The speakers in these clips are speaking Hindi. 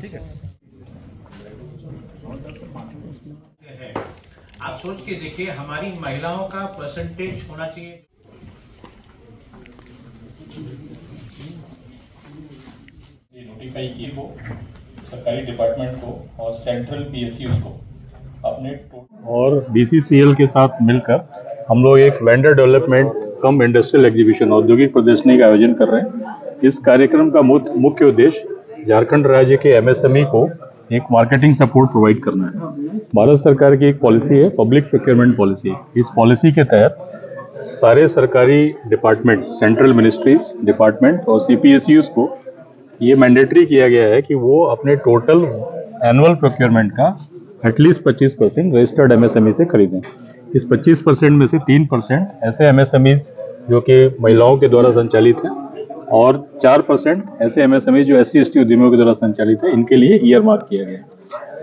ठीक है, आप सोच के देखिए हमारी महिलाओं का परसेंटेज होना चाहिए। नोटिफाई किए को सरकारी डिपार्टमेंट को और सेंट्रल पीएसयूज को अपने और बीसीसीएल के साथ मिलकर हम लोग एक वेंडर डेवलपमेंट कम इंडस्ट्रियल एग्जीबिशन औद्योगिक प्रदर्शनी का आयोजन कर रहे हैं। इस कार्यक्रम का मुख्य उद्देश्य झारखंड राज्य के एमएसएमई को एक मार्केटिंग सपोर्ट प्रोवाइड करना है। भारत सरकार की एक पॉलिसी है, पब्लिक प्रोक्योरमेंट पॉलिसी। इस पॉलिसी के तहत सारे सरकारी डिपार्टमेंट, सेंट्रल मिनिस्ट्रीज डिपार्टमेंट और सीपीएसयूज को ये मैंडेटरी किया गया है कि वो अपने टोटल एनुअल प्रोक्योरमेंट का एटलीस्ट 25% रजिस्टर्ड एमएसएमई से खरीदें। इस 25% में से 3% ऐसे एमएसएमईज जो कि महिलाओं के द्वारा संचालित हैं और 4% ऐसे एमएसएमई जो SC/ST उद्यमियों के द्वारा संचालित है, इनके लिए ईयर मार्क किया गया है।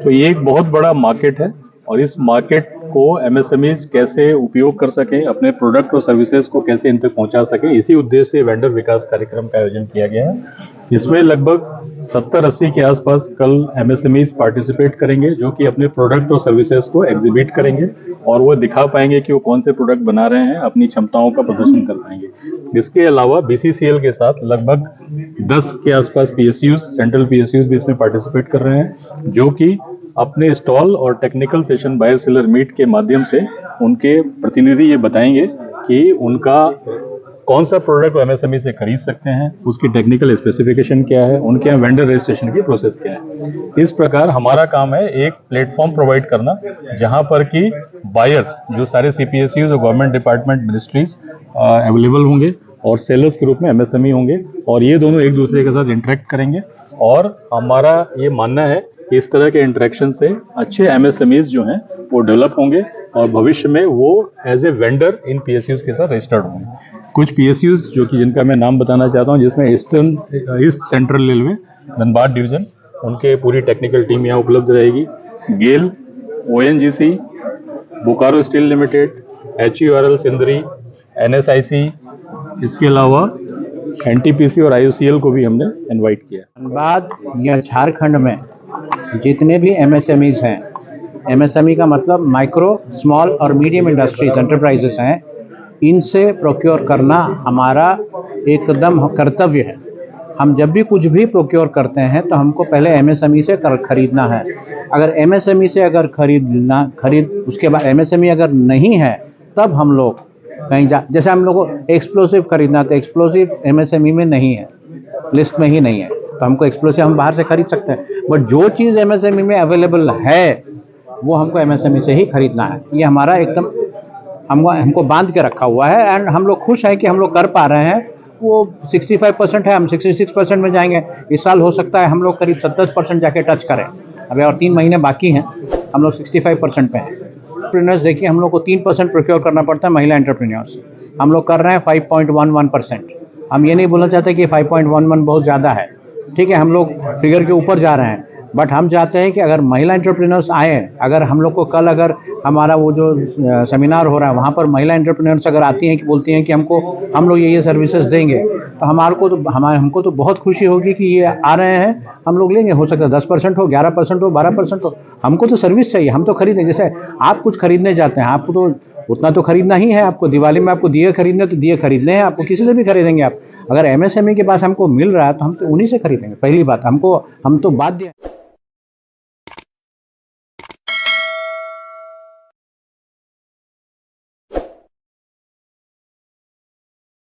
तो ये एक बहुत बड़ा मार्केट है और इस मार्केट को एमएसएमईज कैसे उपयोग कर सकें, अपने प्रोडक्ट और सर्विसेज को कैसे इन तक पहुंचा सकें, इसी उद्देश्य से वेंडर विकास कार्यक्रम का आयोजन किया गया है। इसमें लगभग 70-80 के आसपास कल एमएसएमईज पार्टिसिपेट करेंगे जो कि अपने प्रोडक्ट और सर्विसेज को एग्जिबिट करेंगे और वो दिखा पाएंगे कि वो कौन से प्रोडक्ट बना रहे हैं, अपनी क्षमताओं का प्रदर्शन कर पाएंगे। इसके अलावा बीसीसीएल के साथ लगभग 10 के आसपास पीएसयूज, सेंट्रल पीएसयूज भी इसमें पार्टिसिपेट कर रहे हैं, जो कि अपने स्टॉल और technical session buyer seller meet के माध्यम से उनके प्रतिनिधि ये बताएंगे कि उनका कौन सा प्रोडक्ट एमएसएमई से खरीद सकते हैं, उसकी टेक्निकल स्पेसिफिकेशन क्या है, उनके यहाँ वेंडर रजिस्ट्रेशन की प्रोसेस क्या है। इस प्रकार हमारा काम है एक प्लेटफॉर्म प्रोवाइड करना जहां पर कि बायर्स जो सारे सीपीएसयूज और गवर्नमेंट डिपार्टमेंट मिनिस्ट्रीज अवेलेबल होंगे और सेलर्स के रूप में एमएसएमई होंगे और ये दोनों एक दूसरे के साथ इंटरेक्ट करेंगे। और हमारा ये मानना है कि इस तरह के इंटरेक्शन से अच्छे एमएसएमईज जो हैं वो डेवलप होंगे और भविष्य में वो as a vendor in PSUs के साथ रजिस्टर्ड होंगे। कुछ पीएसयूज जो कि जिनका मैं नाम बताना चाहता हूं, जिसमें east central railway Dhanbad division, उनके पूरी टेक्निकल टीम यहाँ उपलब्ध रहेगी। GAIL, ONGC, Bokaro steel limited, HURL Sindri, NSIC, इसके अलावा NTPC और IOCL को भी हमने इनवाइट किया। धनबाद या झारखंड में जितने भी एमएसएमईज हैं, एमएसएमई का मतलब माइक्रो, स्मॉल और मीडियम इंडस्ट्रीज एंटरप्राइजेस हैं, इनसे प्रोक्योर करना हमारा एकदम कर्तव्य है। हम जब भी कुछ भी प्रोक्योर करते हैं तो हमको पहले एमएसएमई से खरीदना है। अगर एमएसएमई से अगर उसके बाद एमएसएमई अगर नहीं है तब हम लोग कहीं जैसे हम लोग को एक्सप्लोसिव खरीदना, तो एक्सप्लोसिव एमएसएमई में नहीं है, लिस्ट में ही नहीं है, तो हमको एक्सप्लोसिव हम बाहर से खरीद सकते हैं। बट जो चीज़ एमएसएमई में अवेलेबल है वो हमको एमएसएमई से ही खरीदना है। ये हमारा एकदम हमको बांध के रखा हुआ है एंड हम लोग खुश हैं कि हम लोग कर पा रहे हैं। वो 65% है, हम 66% में जाएंगे। इस साल हो सकता है हम लोग करीब 70% जाके टच करें। अभी और 3 महीने बाकी हैं, हम लोग 65% पे हैं। एंटरप्रेन्योर्स देखिए, हम लोग को 3% प्रोक्योर करना पड़ता है महिला एंटरप्रेन्योर्स, हम लोग कर रहे हैं 5.11%। हम ये नहीं बोलना चाहते कि 5.11 बहुत ज़्यादा है, ठीक है, हम लोग फिगर के ऊपर जा रहे हैं, बट हम चाहते हैं कि अगर महिला एंटरप्रेन्योर्स आए, अगर हम लोग को कल अगर हमारा वो जो सेमिनार हो रहा है वहाँ पर महिला एंटरप्रेन्योर्स अगर आती हैं कि बोलती हैं कि हम लोग ये सर्विसेज देंगे, तो हमको तो बहुत खुशी होगी कि ये आ रहे हैं, हम लोग लेंगे। हो सकता है 10% हो, 11% हो, 12% हो, हमको तो सर्विस चाहिए, हम तो खरीदें। जैसे आप कुछ खरीदने जाते हैं, आपको तो उतना तो खरीदना ही है। आपको दिवाली में आपको दिए खरीदने तो दिए खरीदने हैं, आपको किसी से भी खरीदेंगे आप। अगर एमएसएमई के पास हमको मिल रहा है तो हम तो उन्हीं से खरीदेंगे। पहली बात, हम तो बाध्य हैं।